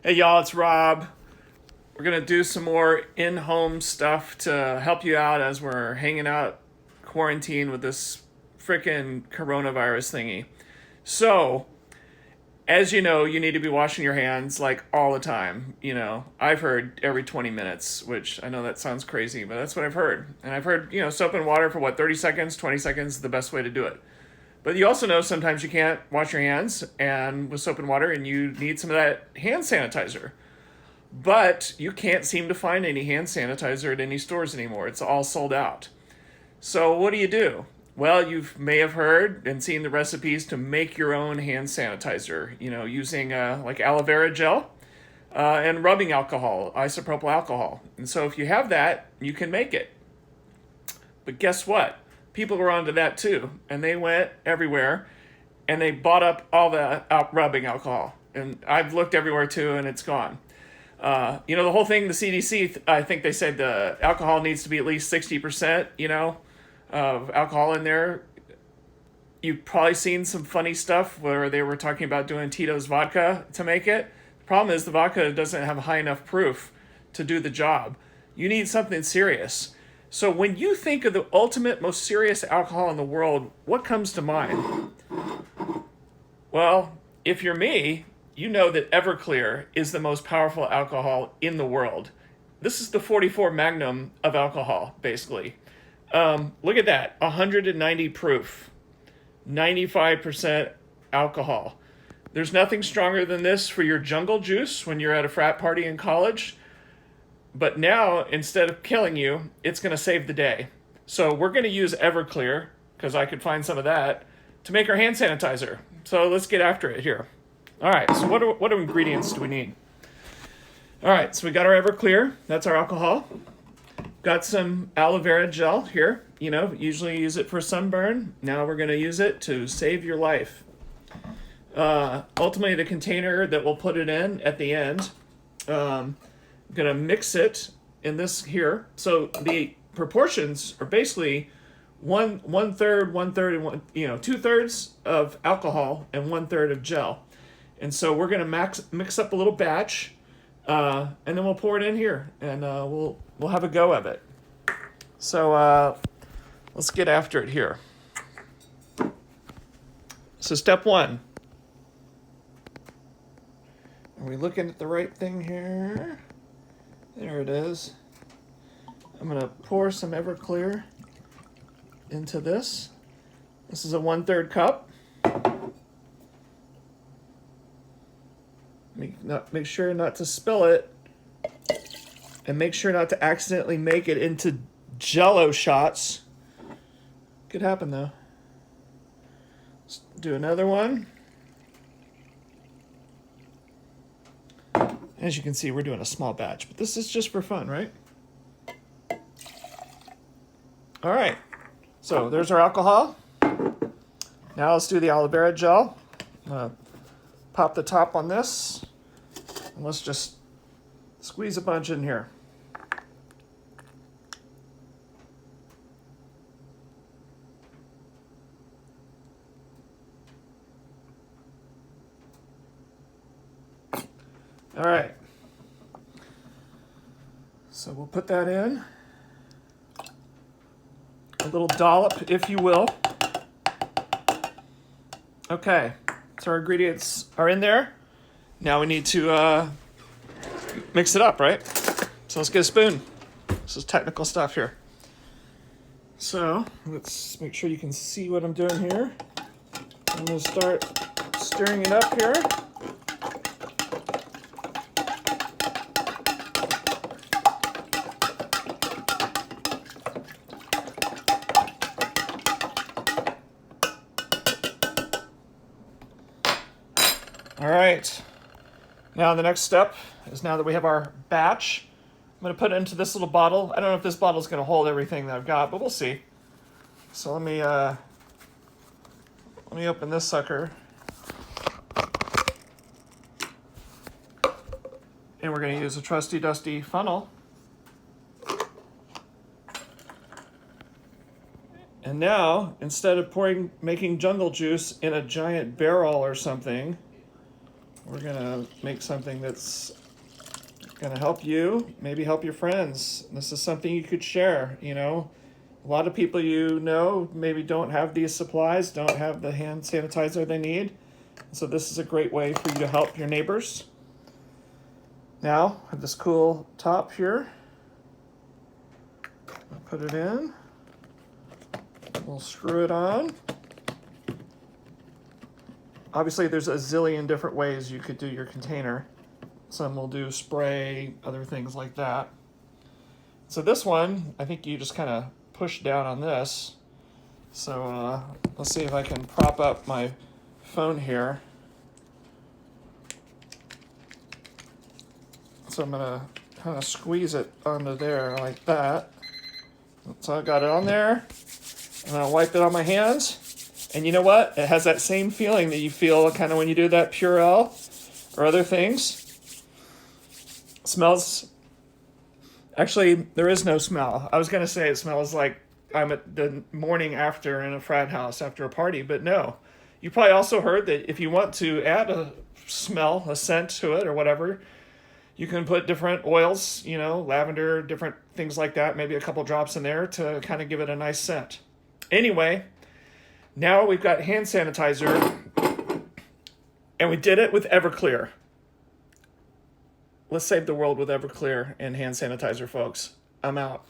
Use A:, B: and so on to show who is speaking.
A: Hey y'all, it's Rob. We're gonna do some more in-home stuff to help you out as we're hanging out quarantine with this frickin' coronavirus thingy. So, as you know, you need to be washing your hands like all the time. I've heard every 20 minutes, which I know that sounds crazy, but that's what I've heard. And I've heard, soap and water for 30 seconds, 20 seconds is the best way to do it. But you also know sometimes you can't wash your hands and with soap and water and you need some of that hand sanitizer. But you can't seem to find any hand sanitizer at any stores anymore. It's all sold out. So what do? Well, you may have heard and seen the recipes to make your own hand sanitizer, using like aloe vera gel and rubbing alcohol, isopropyl alcohol. And so if you have that, you can make it. But guess what? People were onto that too, and they went everywhere, and they bought up all the rubbing alcohol. And I've looked everywhere too, and it's gone. The whole thing, the CDC, I think they said the alcohol needs to be at least 60%, of alcohol in there. You've probably seen some funny stuff where they were talking about doing Tito's vodka to make it. The problem is the vodka doesn't have high enough proof to do the job. You need something serious. So when you think of the ultimate, most serious alcohol in the world, what comes to mind? Well, if you're me, you know that Everclear is the most powerful alcohol in the world. This is the 44 Magnum of alcohol, basically. Look at that, 190 proof, 95% alcohol. There's nothing stronger than this for your jungle juice when you're at a frat party in college. But now, instead of killing you, it's going to save the day. So we're going to use Everclear, because I could find some of that, to make our hand sanitizer. So let's get after it here. All right, so what ingredients do we need? All right, so we got our Everclear. That's our alcohol. Got some aloe vera gel here. Usually use it for sunburn. Now we're going to use it to save your life. Ultimately, the container that we'll put it in at the end, I'm going to mix it in this here. So the proportions are basically one third, and one, 2/3 of alcohol and 1/3 of gel. And so we're going to mix up a little batch, and then we'll pour it in here, and we'll have a go of it. So let's get after it here. So step one. Are we looking at the right thing here? There it is. I'm going to pour some Everclear into this. This is a 1/3 cup. Make sure not to spill it, and make sure not to accidentally make it into Jello shots. Could happen though. Let's do another one. As you can see, we're doing a small batch, but this is just for fun, right? All right, so there's our alcohol. Now let's do the aloe vera gel. Pop the top on this, and let's just squeeze a bunch in here. All right, so we'll put that in. A little dollop, if you will. Okay, so our ingredients are in there. Now we need to mix it up, right? So let's get a spoon. This is technical stuff here. So let's make sure you can see what I'm doing here. I'm going to start stirring it up here. All right, now the next step is, now that we have our batch, I'm going to put it into this little bottle. I don't know if this bottle is going to hold everything that I've got, but we'll see. So let me open this sucker. And we're going to use a trusty dusty funnel. And now, instead of making jungle juice in a giant barrel or something, we're we're gonna make something that's gonna help you, maybe help your friends. This is something you could share, you know. A lot of people you know maybe don't have these supplies, don't have the hand sanitizer they need. So this is a great way for you to help your neighbors. Now, I have this cool top here. I'll put it in. We'll screw it on. Obviously, there's a zillion different ways you could do your container. Some will do spray, other things like that. So this one, I think you just kind of push down on this. So let's see if I can prop up my phone here. So I'm gonna kind of squeeze it onto there like that. So I got it on there, and I'll wipe it on my hands. And you know what? It has that same feeling that you feel kind of when you do that Purell or other things. It smells. Actually, there is no smell. I was gonna say it smells like I'm at the morning after in a frat house after a party, but no. You probably also heard that if you want to add a smell, a scent to it or whatever, you can put different oils, you know, lavender, different things like that, maybe a couple drops in there to kind of give it a nice scent. Anyway, now we've got hand sanitizer, and we did it with Everclear. Let's save the world with Everclear and hand sanitizer, folks. I'm out.